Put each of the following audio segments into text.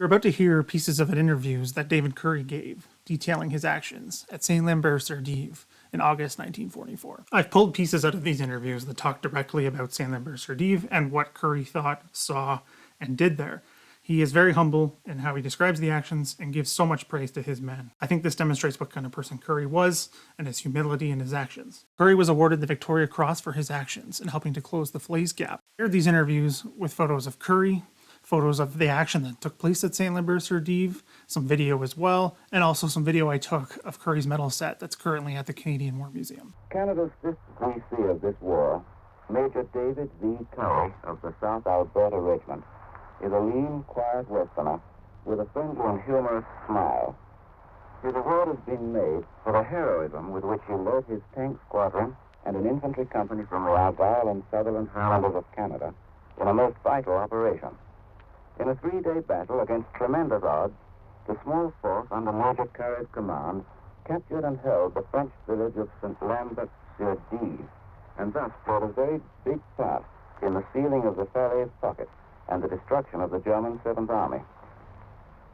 We're about to hear pieces of interviews that David Currie gave, detailing his actions at St. Lambert-sur-Dives in August 1944. I've pulled pieces out of these interviews that talk directly about St. Lambert-sur-Dives and what Currie thought, saw, and did there. He is very humble in how he describes the actions and gives so much praise to his men. I think this demonstrates what kind of person Currie was and his humility in his actions. Currie was awarded the Victoria Cross for his actions in helping to close the Falaise gap. Here are these interviews with photos of Currie, photos of the action that took place at St. Lambert-sur-Dives, some video as well, and also some video I took of Currie's medal set that's currently at the Canadian War Museum. Canada's 5th VC of this war, Major David V. Currie of the South Alberta Regiment, is a lean, quiet Westerner with a friendly and humorous smile. His award has been made for the heroism with which he led his tank squadron and an infantry company from the Argyll and Sutherland Highlanders of Canada in a most vital operation. In a 3-day battle against tremendous odds, the small force under Major Currie's command captured and held the French village of St. Lambert-sur-Dives, and thus played a very big part in the sealing of the Falaise pocket and the destruction of the German 7th Army.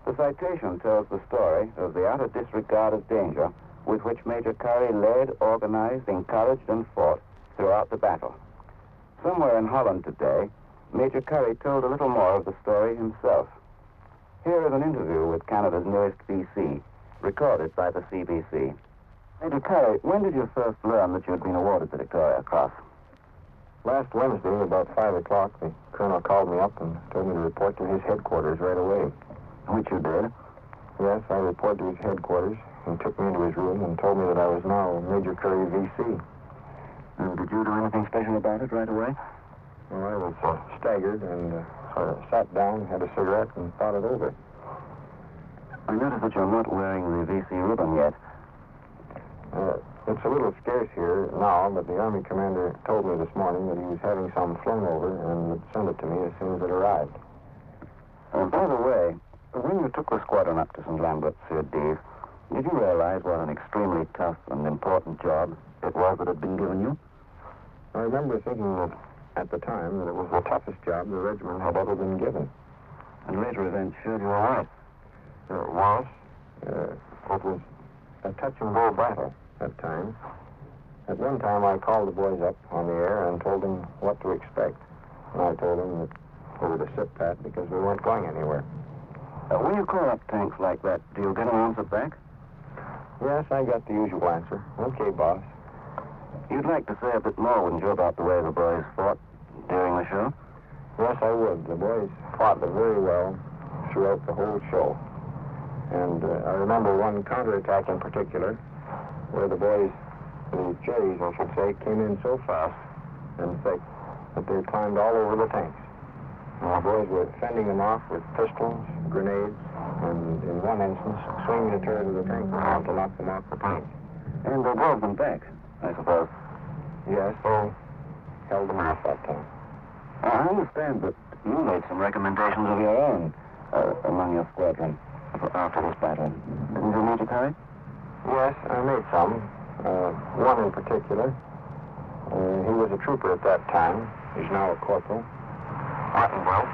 The citation tells the story of the utter disregard of danger with which Major Currie led, organized, encouraged, and fought throughout the battle. Somewhere in Holland today, Major Currie told a little more of the story himself. Here is an interview with Canada's newest VC, recorded by the CBC. Major Currie, when did you first learn that you had been awarded the Victoria Cross? Last Wednesday, about 5 o'clock, the colonel called me up and told me to report to his headquarters right away. Which you did? Yes, I reported to his headquarters. He took me into his room and told me that I was now Major Currie VC. And did you do anything special about it right away? Well, I was staggered and sort of sat down, had a cigarette, and thought it over. I notice that you're not wearing the VC ribbon yet. It's a little scarce here now, but the Army commander told me this morning that he was having some flown over and would send it to me as soon as it arrived. By the way, when you took the squadron up to St. Lambert-sur-Dives, did you realize what an extremely tough and important job it was that had been given you? I remember thinking that at the time that it was the toughest job the regiment had ever been given. And later events showed you were right. It was. It was a touch-and-go battle at times. At one time, I called the boys up on the air and told them what to expect. And I told them that they were to sit pat because we weren't going anywhere. When you call up tanks like that, do you get an answer back? Yes, I got the usual answer. Okay, boss. You'd like to say a bit more, wouldn't you, about the way the boys fought during the show? Yes, I would. The boys fought very well throughout the whole show. And I remember one counterattack in particular, where the boys, the Jerrys, I should say, came in so fast and thick that they climbed all over the tanks. And the boys were fending them off with pistols, grenades, and in one instance, swinging the turret of the tank around to knock them off the tank. And they drove them back, I suppose. Yes, they held them off that time. I understand that you made some recommendations of your own among your squadron after this battle. Didn't you, Major Currie? Yes, I made some. One in particular. He was a trooper at that time. He's now a corporal. Argyll.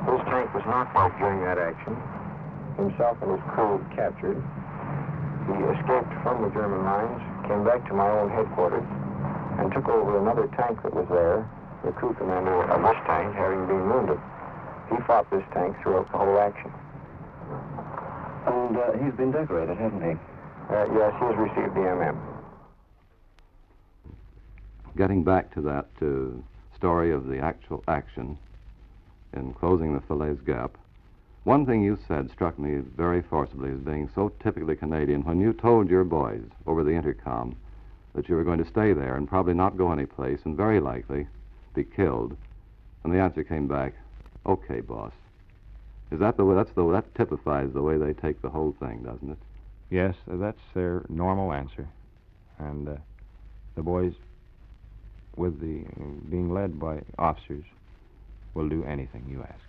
His tank was knocked out during that action. Himself and his crew captured. He escaped from the German lines, came back to my own headquarters, and took over another tank that was there, the crew commander of this tank having been wounded. He fought this tank throughout the whole action. And he's been decorated, hasn't he? Yes, he's received the MM. Getting back to that story of the actual action in closing the Falaise gap, one thing you said struck me very forcibly as being so typically Canadian when you told your boys over the intercom that you were going to stay there and probably not go anyplace and very likely be killed. And the answer came back, okay, boss. Is that the way, that typifies the way they take the whole thing, doesn't it? Yes, that's their normal answer. And the boys, with the being led by officers, will do anything you ask.